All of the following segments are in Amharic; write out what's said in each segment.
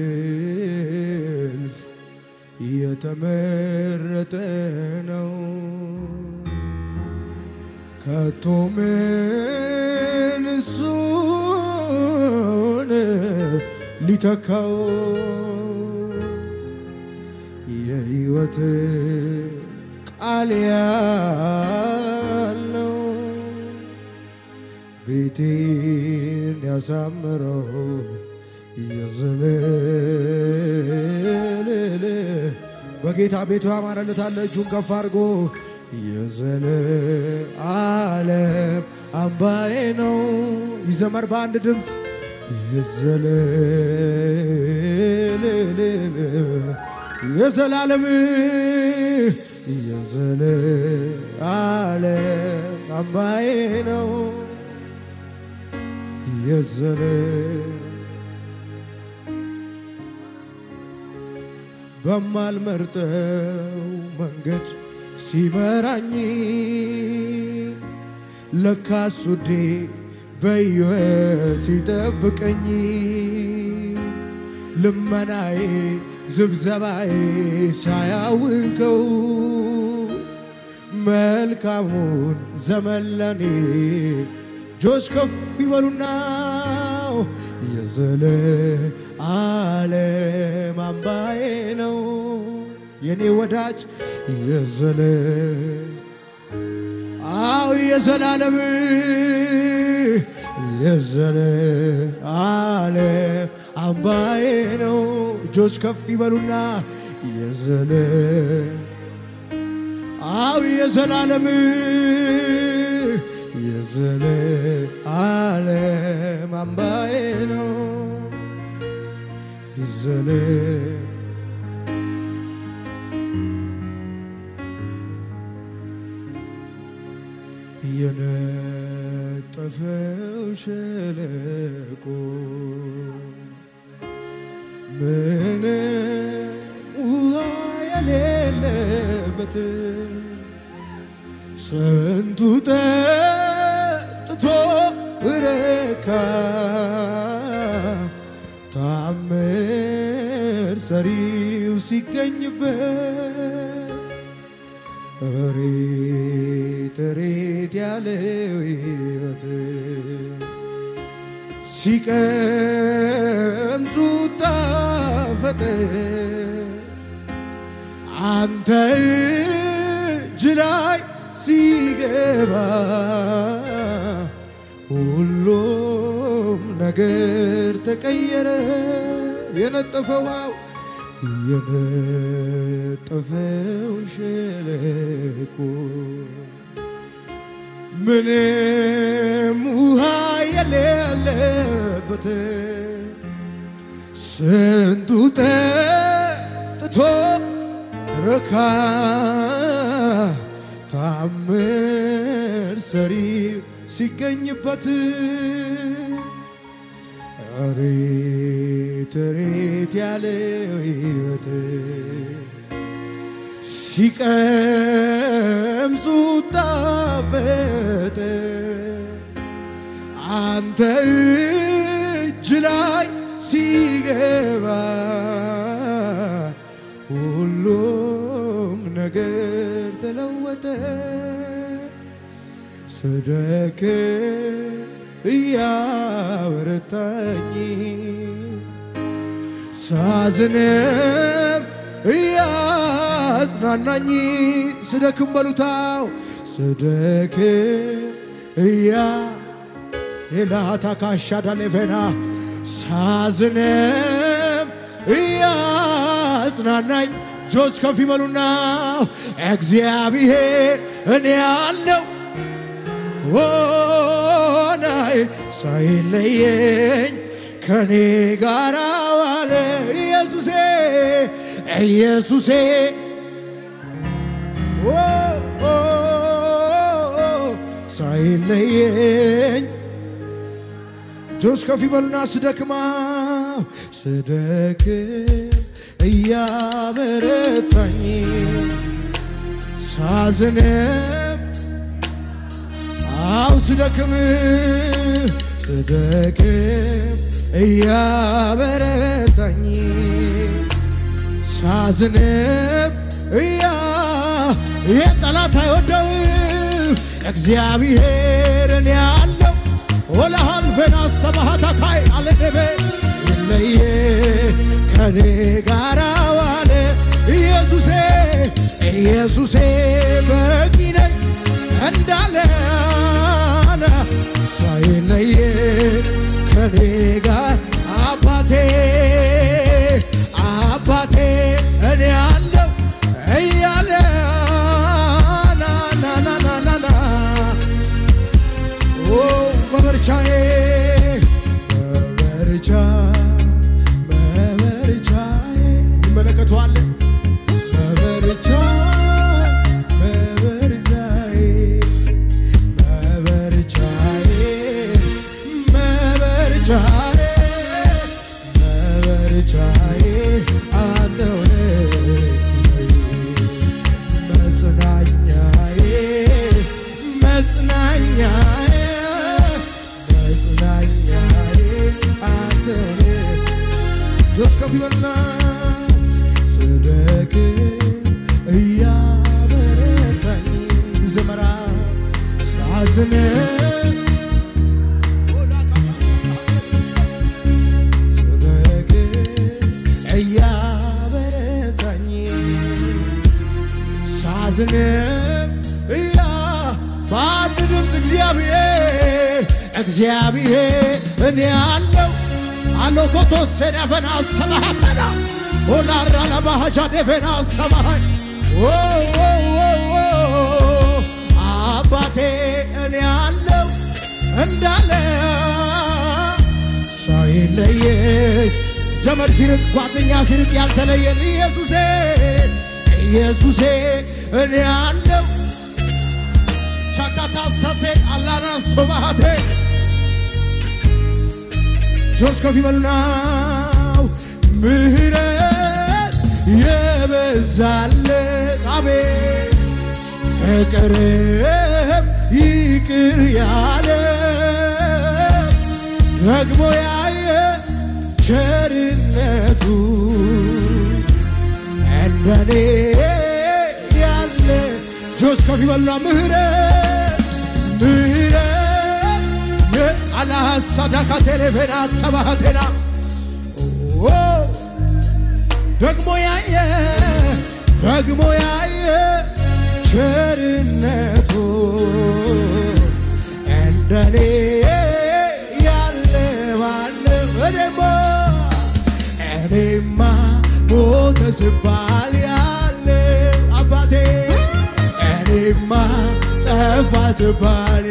ከእልፍ የተመረጠ ነው ከቶ ምን እሱን ሊተካው የሕይወት ቃል ያለው ቤቴን ያሳምረው የዘለለ በጌታ ቤቱ ያማረለታል እጁን ከፍ አድርጎ የዘለዓለም አምባዬ ነው ይዘመር በአንድ ድምፅ የዘላለም አምባዬ ነው በማልመርጠው መንገድ ሲመራኝ ለካስ ውዴ በሕይወት ሲጠብቀኝ ልመናዬ ዝብዘባዬ ሳያውቀው መልካሙን ዘመን ለኔ እጆች ከፍ ይበሉና የዘለዓለም አምባዬ ነው የኔ ወዳጅ የዘላለም አምባዬ ነው እጆች ከፍ ይበሉና የዘላለም አምባዬ ነው የነጠፈው ሸለቆ ምንም ውሃ የሌለበት ስንቱ ጠጥቶ ረካ ታምር ሰሪው ሲገኝበት እሬት ያለው ሕይወት ሲቀምሱት ጣፈጠ አንተ እጅ ላይ ሲገባ ሁሉም ነገር ተቀየረ የነጠፈው ሸለቆ ምንም ውሃ የሌለበት ስንቱ ጠጥቶ ረካ ታምር ሰሪው ሲገኝበት እሬት ያለው ሕይወት ሲቀምሱት ጣፈጠ አንተ እጅ ላይ ሲገባ ሁሉም ነገር ተለወጠ ስደክም እያበረታኝ ሳዝንም እያጽናናኝ ስደክም በሉታው ስደክም ኤላታ ካሻዳ ለቬና ሳዝንም እያጽናናኝ ጆች ከፍ ይበሉና እግዚአብሔር እኔ ያለው ወናይ ሳይለየኝ ከኔ ጋር ዋለ ኢየሱሴ ሳይለየኝ ጆች ከፍ ይበሉና ስደክም እያበረታኝ ሳዝንም ስደክም እያበረታኝ ሳዝንም የጠላት አይወደው እግዚአብሔርን ያለው ወለሃል በናሰማታታይ አለደበ ለየ ከኔ ጋር ዋለ ኢየሱሴ ኢየሱሴ በቂነ እንዳለና ሳይለየ ከኔ ጋር አባቴ አባቴ እኔ ያለው እያለ ና ኦ መበርቻዬ መበርቻዬ ይመለከቷል እግዚአብሔር እኔ ያለው አሎኮቶ ሰነፈና ሰማሃተና ወላራ ለባሃጃ ደፈና ሰማሃይ አባቴ እኔ ያለው እንዳለ ሳይለየ ዘመድ ሲርቅ ጓደኛ ሲርቅ ያልተለየን ኢየሱሴ ኢየሱሴ እኔ ያለው ቻካታ ሰቴ አላና ሶባቴ ጆስ ኮፊ በሉናው ምህረት የበዛለት አቤት ፍቅርም ይቅር ያለ ደግሞ ያየ ቸርነቱ እንደኔ ያለ ጆስ ኮፊ በሉና ምህረት አላህ ሰዳካ ተለፈና ሰባተና ደግሞ ያየ ቸርነቱ እንደኔ ያለ ማንም እኔማ ሞተ ሲባል ያለ አባቴ እኔማ ጠፋ ሲባል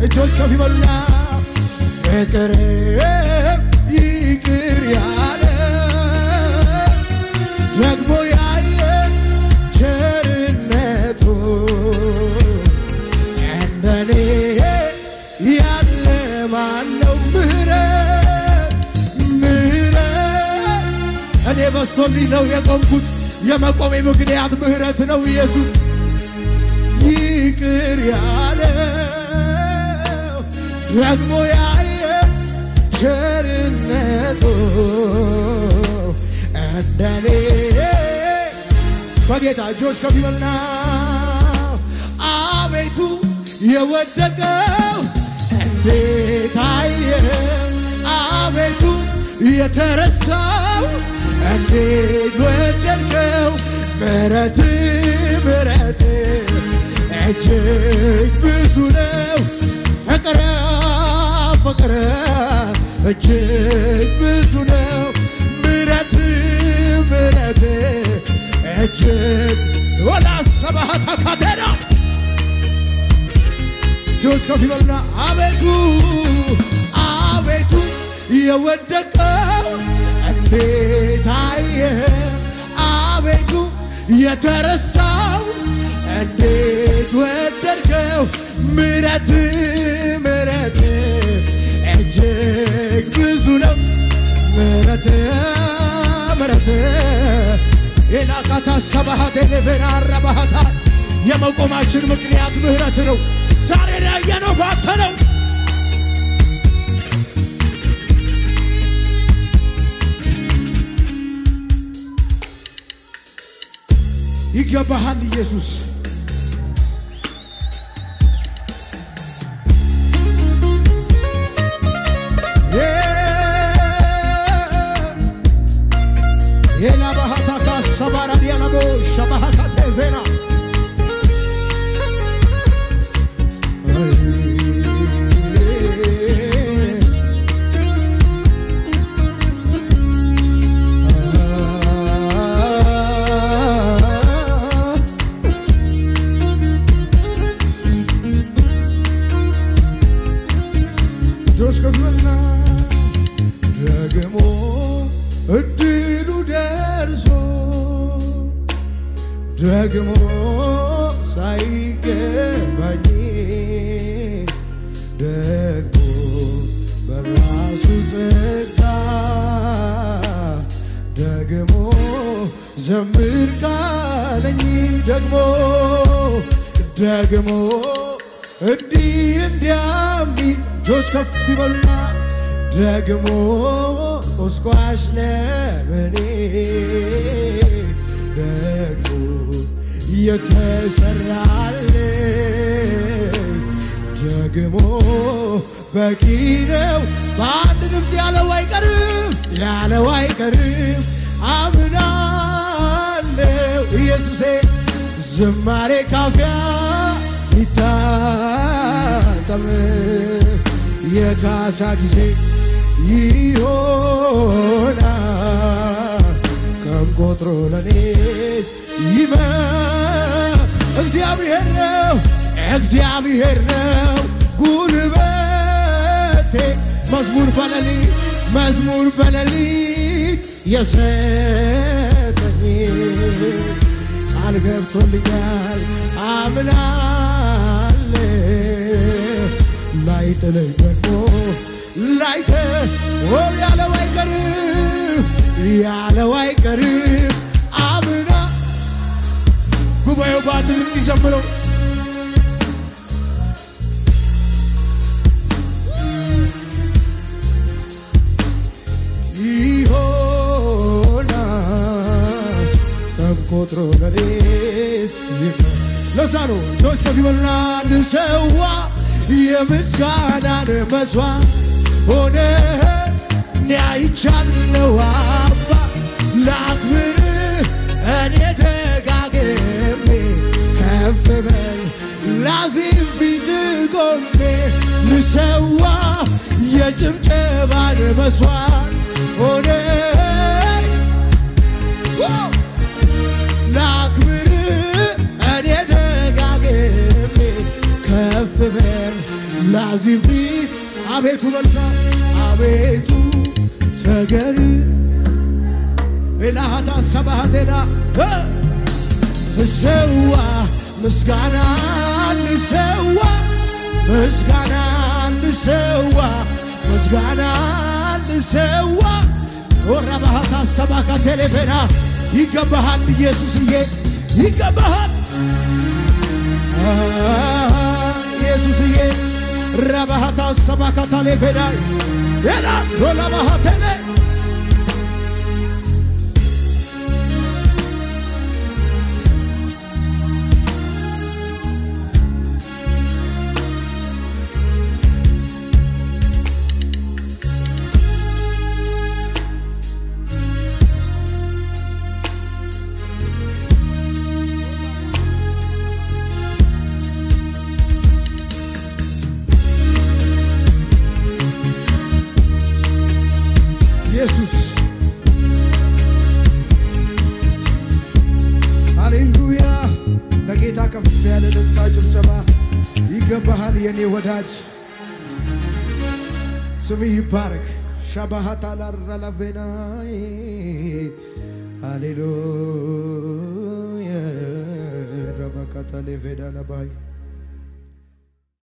እጆች ከፍ ይበሉና ፍቅር ይቅር ያለ ደግሞ ያየ ቸርነቱ እንደኔ ያለ ማነው? ምህረት እኔ በስቶልኝ ነው የቆምኩት የመቆሜ ምክንያት ምህረት ነው ኢየሱስ ይቅር ያለ ደግሞ ያየ ቸርነቱ እንደኔ በጌታ እጆች ከፍ ይበሉና አቤቱ የወደቀው እንዴት አየ አቤቱ የተረሳው እንዴት ወደድከው ምሕረት እጅግ ብዙ ነው ፍቅር እጅግ ብዙ ነው ምሕረት እጅግ ወላ ሰባታ ካደራ ጆስ ከፍ ይበሉና አቤቱ የወደቀው እንዴት አየ አቤቱ የተረሳው እንዴት ወደድከው ምሕረት ራባካታ ሰባሃቴ ለቬና ራባሃታ የመቆማችን ምክንያት ምህረት ነው ዛሬ ያየነው ባንተ ነው ይገባሃል ኢየሱስ የላ ባህታካ ሰባራ ዲያላቦ ሸባሃታ ተቬና ደግሞ ሳይገባኝ ደግሞ በራሱ ጸጋ ደግሞ ዘምር ካለኝ ደግሞ እንዲህ እንዲያሚል ጆች ከፍ ይበሉና ደግሞ ቆስቋሽ ለበኔ ደግሞ የተሰራልኝ ደግሞ በቂ ነው በአንድ ድምፅ ያለው አይቀርም አምናለሁ ኢየሱሴ ዝማሬ ካፊያ ይታጠም የካሳ ጊዜ ይሆናል ቀን ቆጥሮ ለኔስ ይመ እግዚአብሔር ነው ጉልበቴ መዝሙር በሌሊት የሰጠኝ ቃል ገብቶልኛል አምናለሁ ላይጥለኝ ደግሞ ያለው አይቀርም አምና ጉባኤው ባንድ ይዘምረው ይሆናል ተቆጥሮ ለኔስ ለዛ ነው ጆች ከፊበሉና ልሰዋ የምስጋናን መስዋዕት ሆነ አይቻለው አባ ላክብር እኔ ደጋግሜ ከፍ በል ላዚም ፊት ቆሜ ልሰዋ የጭብጨባን መስዋዕት ሆነ ላክብር እኔ ደጋግሜ ከፍ በል ላዚም ፊት አቤቱ በልታ አቤቱ ተገር ኢላሃታ ሰባሃቴና ልሰዋ ምስጋና ልሰዋ ወራባሃታ ሰባካ ቴሌፌና ይገባሃል ኢየሱስዬ ይገባሃል ኢየሱስዬ ረባሃታ ሰባካ ቴሌፌና የላ ዶላባሃቴኔ ኢየሱስ ሃሌሉያ ለጌታ ከፍ ያለ ደስታ ጭብጨባ ይገባሃል የኔ ወዳጅ ስምህ ይባረክ ሻባሃታ ላራላቬናይ ሃሌሉያ ረባካታ ለቬዳ ለባይ